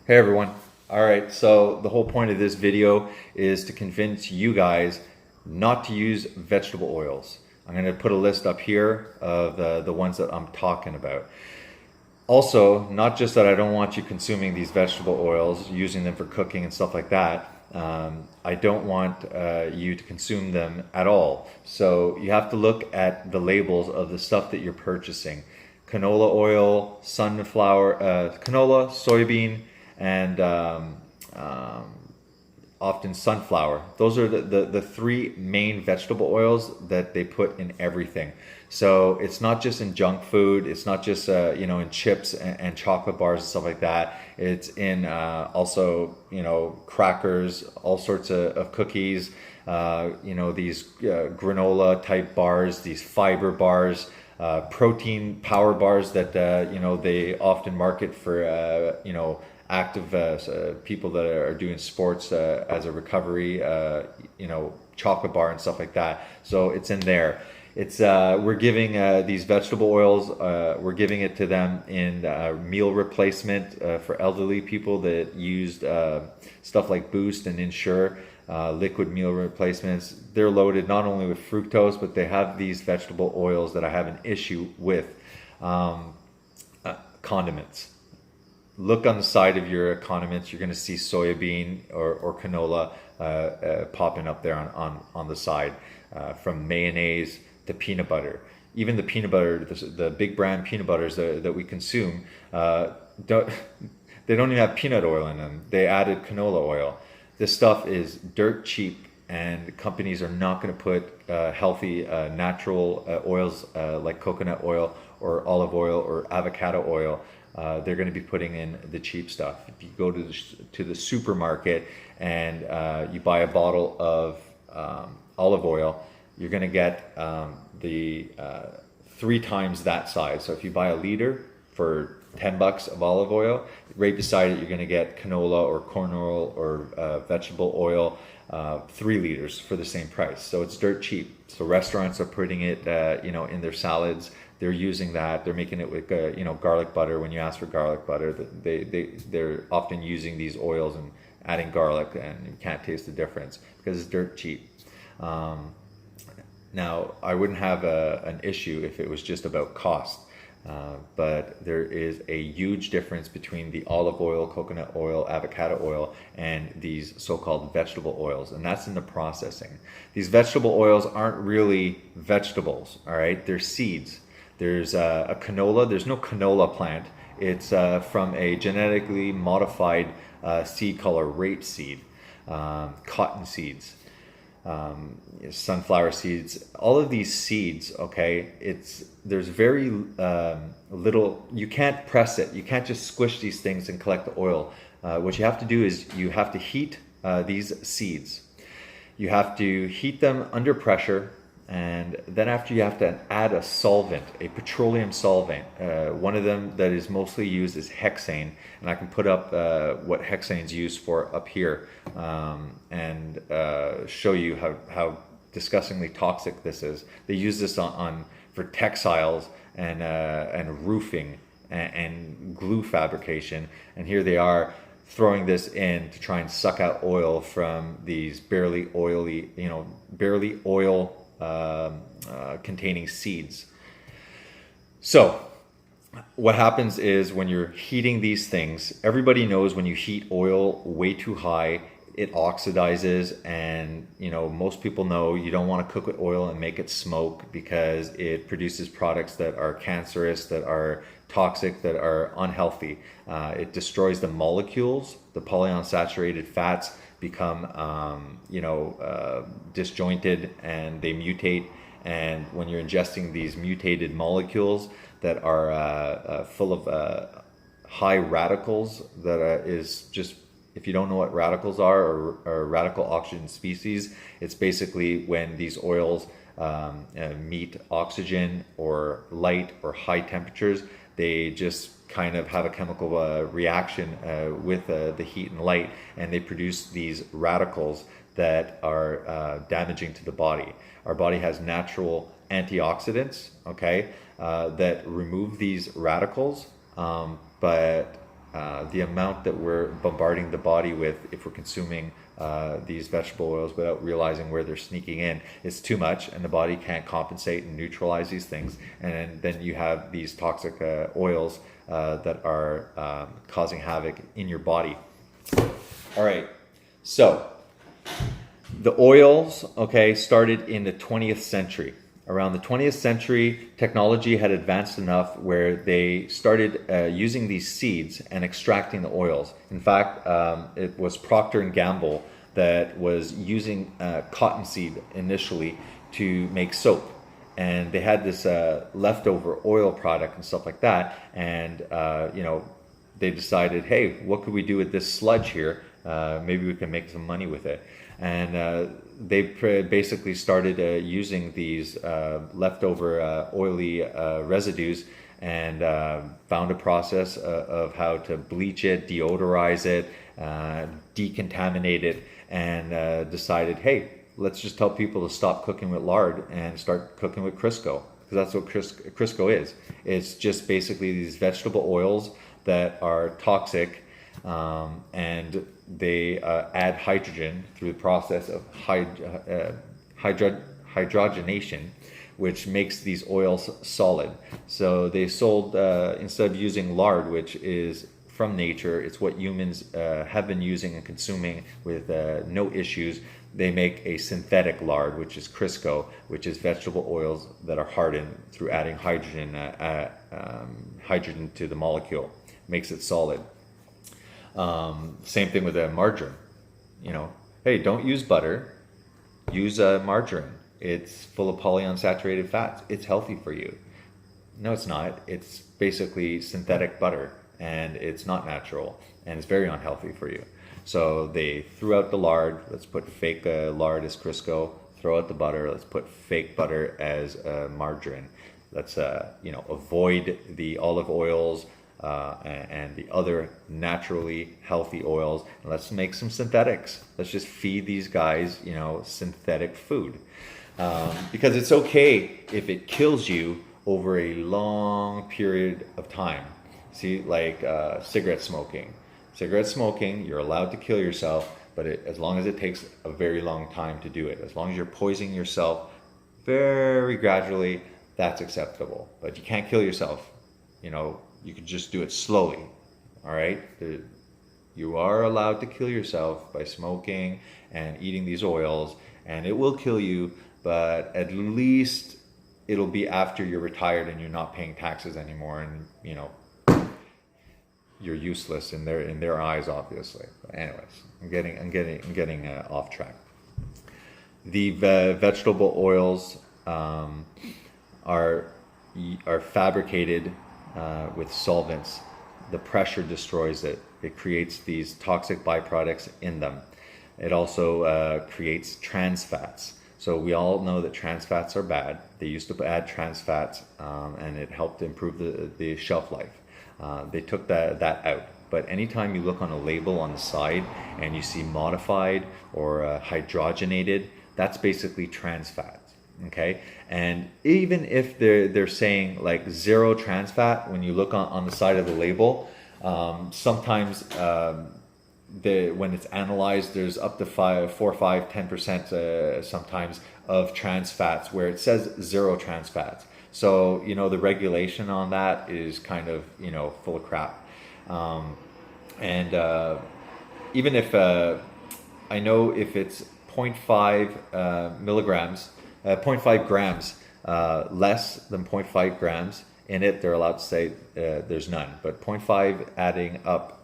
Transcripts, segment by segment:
Hey everyone. All right, so the whole point of this video is to convince you guys not to use vegetable oils. I'm going to put a list up here of the ones that I'm talking about. Also, not just that I don't want you consuming these vegetable oils, using them for cooking and stuff like that. I don't want you to consume them at all. So you have to look at the labels of the stuff that you're purchasing. Canola oil, sunflower, canola, soybean, and often sunflower. Those are the three main vegetable oils that they put in everything. So it's not just in junk food. It's not just in chips and chocolate bars and stuff like that. It's in also crackers, all sorts of cookies. These granola type bars, these fiber bars. Protein power bars that they often market for active people that are doing sports as a recovery, chocolate bar and stuff like that. So it's in there. It's we're giving these vegetable oils. We're giving it to them in meal replacement for elderly people that used stuff like Boost and Ensure. Liquid meal replacements. They're loaded not only with fructose, but they have these vegetable oils that I have an issue with. Condiments. Look on the side of your condiments. You're going to see soybean or canola popping up there on the side, from mayonnaise to peanut butter. Even the peanut butter, the big brand peanut butters that we consume, don't, they don't even have peanut oil in them. They added canola oil. This stuff is dirt cheap, and companies are not going to put healthy natural oils like coconut oil or olive oil or avocado oil. They're going to be putting in the cheap stuff. If you go to the supermarket and you buy a bottle of olive oil, you're going to get the 3 times that size. So if you buy a liter for $10 of olive oil, right beside it you're going to get canola or corn oil or vegetable oil, 3 liters for the same price. So it's dirt cheap. So restaurants are putting it in their salads. They're using that. They're making it with garlic butter. When you ask for garlic butter, they're often using these oils and adding garlic, and you can't taste the difference because it's dirt cheap. Now, I wouldn't have an issue if it was just about cost. But there is a huge difference between the olive oil, coconut oil, avocado oil, and these so-called vegetable oils, and that's in the processing. These vegetable oils aren't really vegetables, all right? They're seeds. There's a canola. There's no canola plant. It's from a genetically modified seed called a rapeseed, cotton seeds. Sunflower seeds, all of these seeds, okay, there's very little. You can't press it. You can't just squish these things and collect the oil. What you have to do is you have to heat these seeds. You have to heat them under pressure, and then after you have to add a solvent, a petroleum solvent. One of them that is mostly used is hexane, and I can put up what hexane's used for up here, and show you how disgustingly toxic this is. They use this for textiles and roofing and glue fabrication, and here they are throwing this in to try and suck out oil from these barely oil containing seeds. So what happens is when you're heating these things, everybody knows when you heat oil way too high, it oxidizes, and most people know you don't want to cook with oil and make it smoke because it produces products that are cancerous, that are toxic, that are unhealthy. It destroys the molecules. The polyunsaturated fats become disjointed, and they mutate, and when you're ingesting these mutated molecules that are full of high radicals, that is just, if you don't know what radicals are, or radical oxygen species, it's basically when these oils meet oxygen or light or high temperatures, they just kind of have a chemical reaction with the heat and light, and they produce these radicals that are damaging to the body. Our body has natural antioxidants, okay, that remove these radicals, but the amount that we're bombarding the body with if we're consuming these vegetable oils without realizing where they're sneaking in, it's too much, and the body can't compensate and neutralize these things, and then you have these toxic oils that are causing havoc in your body. All right, so the oils, okay, started in the 20th century. Around the 20th century, technology had advanced enough where they started using these seeds and extracting the oils. In fact, it was Procter & Gamble that was using cottonseed initially to make soap. And they had this leftover oil product and stuff like that. And, they decided, hey, what could we do with this sludge here? Maybe we can make some money with it. And they basically started using these leftover oily residues and found a process of how to bleach it, deodorize it, decontaminate it, and decided, hey, let's just tell people to stop cooking with lard and start cooking with Crisco, because that's what Crisco is. It's just basically these vegetable oils that are toxic, and they add hydrogen through the process of hydrogenation, which makes these oils solid. So they sold, instead of using lard, which is from nature, it's what humans have been using and consuming with no issues, they make a synthetic lard, which is Crisco, which is vegetable oils that are hardened through adding hydrogen to the molecule. Makes it solid. Same thing with margarine. Hey, don't use butter, use margarine. It's full of polyunsaturated fats. It's healthy for you. No, it's not. It's basically synthetic butter, and it's not natural, and it's very unhealthy for you. So they threw out the lard. Let's put fake lard as Crisco. Throw out the butter. Let's put fake butter as margarine. Let's avoid the olive oils and the other naturally healthy oils. And let's make some synthetics. Let's just feed these guys, synthetic food, because it's okay if it kills you over a long period of time. See, like cigarette smoking. Cigarette smoking, you're allowed to kill yourself, but as long as it takes a very long time to do it, as long as you're poisoning yourself very gradually, that's acceptable. But you can't kill yourself. You can just do it slowly. All right? You are allowed to kill yourself by smoking and eating these oils, and it will kill you, but at least it'll be after you're retired and you're not paying taxes anymore, and you're useless in their eyes, obviously. But anyways, I'm getting off track. The vegetable oils are fabricated with solvents. The pressure destroys it. It creates these toxic byproducts in them. It also creates trans fats. So we all know that trans fats are bad. They used to add trans fats, and it helped improve the shelf life. They took that out. But anytime you look on a label on the side and you see modified or hydrogenated, that's basically trans fats. Okay, and even if they're saying like 0 trans fat, when you look on the side of the label, sometimes when it's analyzed, there's up to 4, 5, 10% sometimes of trans fats where it says 0 trans fats. So the regulation on that is kind of full of crap. Even if I know if it's 0.5 milligrams, 0.5 grams less than 0.5 grams in it, they're allowed to say there's none. But 0.5 adding up,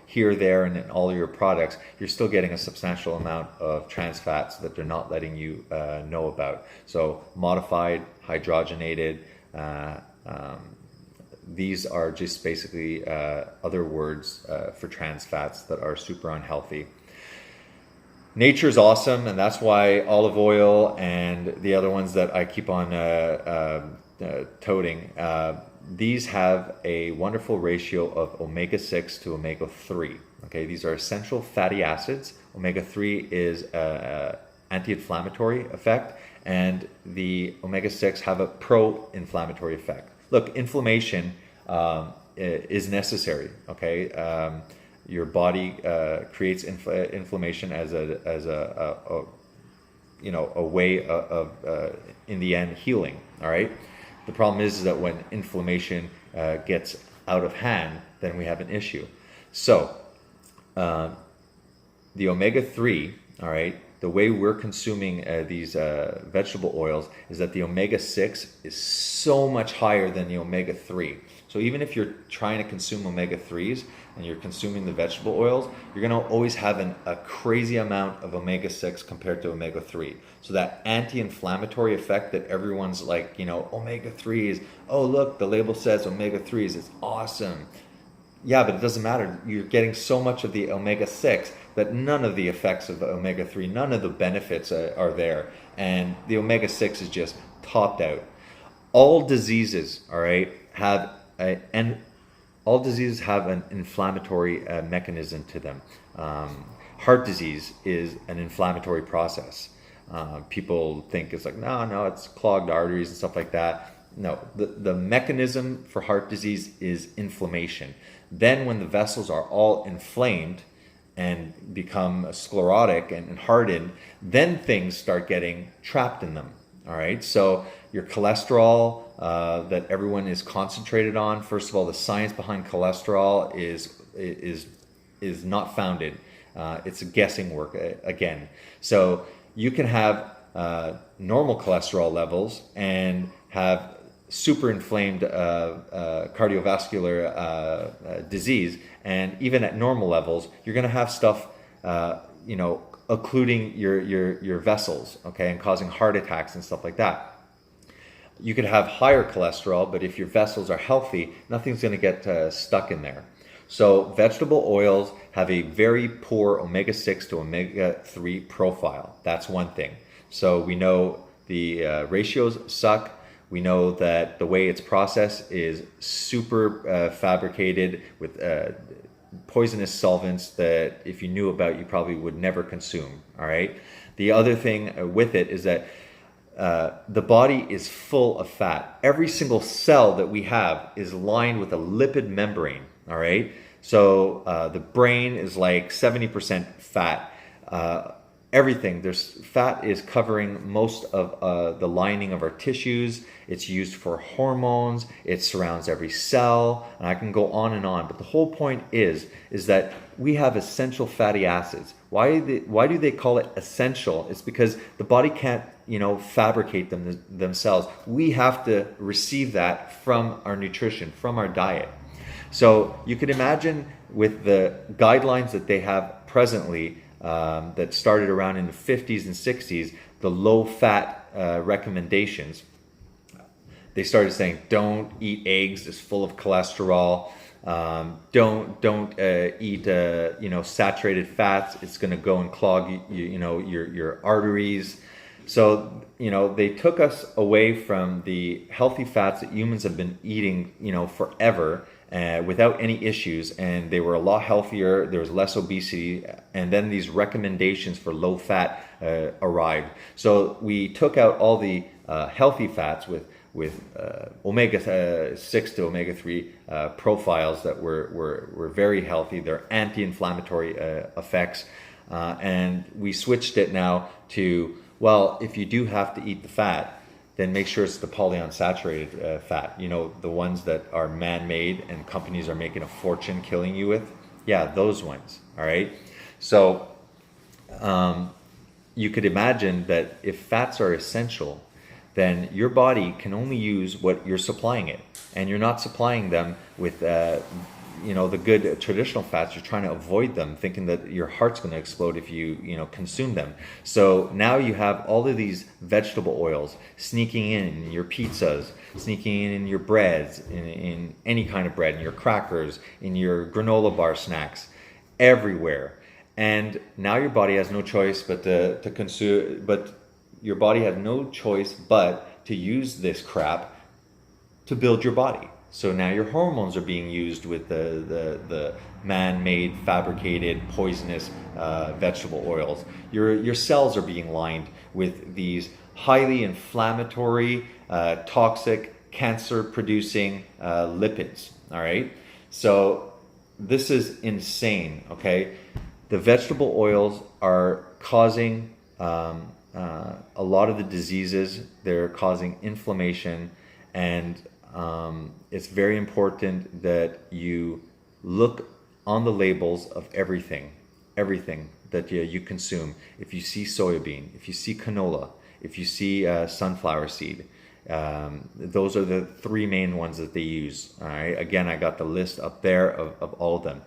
here, there, and in all your products, you're still getting a substantial amount of trans fats that they're not letting you know about. So modified, hydrogenated, these are just basically other words for trans fats that are super unhealthy. Nature's awesome, and that's why olive oil and the other ones that I keep on toting, these have a wonderful ratio of omega-6 to omega-3. Okay, these are essential fatty acids. Omega-3 is anti-inflammatory effect, and the omega-6 have a pro-inflammatory effect. Look, inflammation is necessary. Okay, your body creates inflammation as a a way of in the end healing. All right. The problem is that when inflammation gets out of hand, then we have an issue. So the omega-3, all right, the way we're consuming these vegetable oils is that the omega-6 is so much higher than the omega-3. So even if you're trying to consume omega-3s and you're consuming the vegetable oils, you're going to always have a crazy amount of omega-6 compared to omega-3. So that anti-inflammatory effect that everyone's like, omega-3s, oh look, the label says omega-3s, it's awesome. Yeah, but it doesn't matter. You're getting so much of the omega-6 that none of the effects of omega-3, none of the benefits are there. And the omega-6 is just topped out. All diseases, all right, have all diseases have an inflammatory mechanism to them. Heart disease is an inflammatory process. People think it's like, no, it's clogged arteries and stuff like that. No, the mechanism for heart disease is inflammation. Then when the vessels are all inflamed and become sclerotic and hardened, then things start getting trapped in them. All right, so your cholesterol that everyone is concentrated on. First of all, the science behind cholesterol is not founded. It's a guessing work again. So you can have normal cholesterol levels and have super inflamed cardiovascular disease, and even at normal levels, you're going to have stuff, occluding your vessels, okay, and causing heart attacks and stuff like that. You could have higher cholesterol, but if your vessels are healthy, nothing's going to get stuck in there. So vegetable oils have a very poor omega-6 to omega-3 profile. That's one thing. So we know the ratios suck. We know that the way it's processed is super fabricated with poisonous solvents that if you knew about, you probably would never consume. All right. The other thing with it is that the body is full of fat. Every single cell that we have is lined with a lipid membrane. All right. So the brain is like 70% fat. Everything, fat is covering most of the lining of our tissues. It's used for hormones. It surrounds every cell, and I can go on and on. But the whole point is that we have essential fatty acids. Why do they call it essential? It's because the body can't fabricate them themselves. We have to receive that from our nutrition, from our diet. So you can imagine with the guidelines that they have presently, that started around in the 50s and 60s, the low-fat recommendations. They started saying, don't eat eggs, it's full of cholesterol. Don't eat saturated fats, it's going to go and clog your arteries. So they took us away from the healthy fats that humans have been eating forever. Without any issues, and they were a lot healthier. There was less obesity, and then these recommendations for low fat arrived. So we took out all the healthy fats with omega-6 to omega-3 profiles that were very healthy. They're anti-inflammatory effects, and we switched it now to, well, if you do have to eat the fat, then make sure it's the polyunsaturated fat. The ones that are man-made and companies are making a fortune killing you with. Yeah, those ones, all right? So you could imagine that if fats are essential, then your body can only use what you're supplying it. And you're not supplying them with the good traditional fats. You're trying to avoid them, thinking that your heart's going to explode if you consume them. So now you have all of these vegetable oils sneaking in your pizzas, sneaking in your breads, in any kind of bread, in your crackers, in your granola bar snacks, everywhere. And now your body has no choice but to consume. But your body has no choice but to use this crap to build your body. So now your hormones are being used with the man-made, fabricated, poisonous vegetable oils. Your cells are being lined with these highly inflammatory, toxic, cancer-producing lipids. All right. So this is insane, okay? The vegetable oils are causing a lot of the diseases. They're causing inflammation, and it's very important that you look on the labels of everything that you consume. If you see soybean, if you see canola, if you see sunflower seed, those are the three main ones that they use. All right. Again, I got the list up there of all of them.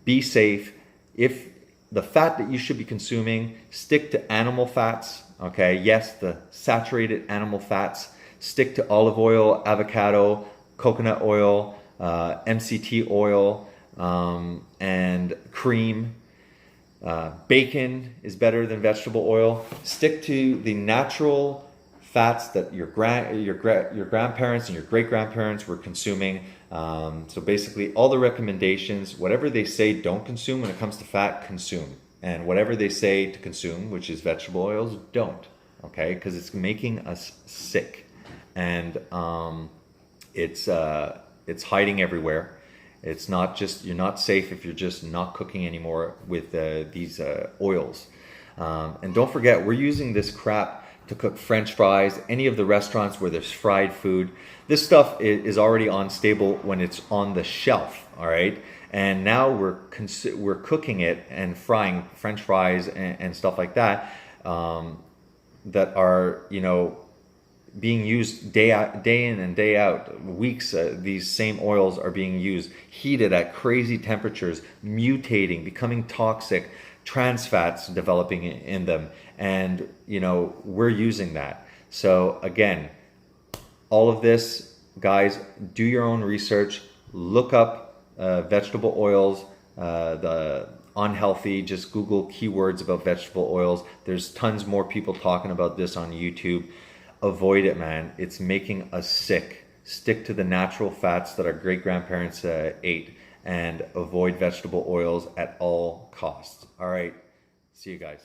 Be safe. If the fat that you should be consuming, stick to animal fats. Okay. Yes, the saturated animal fats. Stick to olive oil, avocado, coconut oil, MCT oil, and cream. Bacon is better than vegetable oil. Stick to the natural fats that your grandparents and your great-grandparents were consuming. So basically all the recommendations, whatever they say don't consume when it comes to fat, consume. And whatever they say to consume, which is vegetable oils, don't. Okay? Because it's making us sick. And it's hiding everywhere. It's not just, you're not safe if you're just not cooking anymore with these oils. And don't forget, we're using this crap to cook French fries, any of the restaurants where there's fried food. This stuff is already unstable when it's on the shelf, all right? And now we're cooking it and frying French fries and stuff like that, that are, you know, being used day in and day out, weeks. These same oils are being used, heated at crazy temperatures, mutating, becoming toxic, trans fats developing in them, and you know, we're using that. So again, all of this, guys, do your own research, look up vegetable oils, the unhealthy, just Google keywords about vegetable oils. There's tons more people talking about this on YouTube. Avoid it, man. It's making us sick. Stick to the natural fats that our great-grandparents ate, and avoid vegetable oils at all costs. All right. See you guys.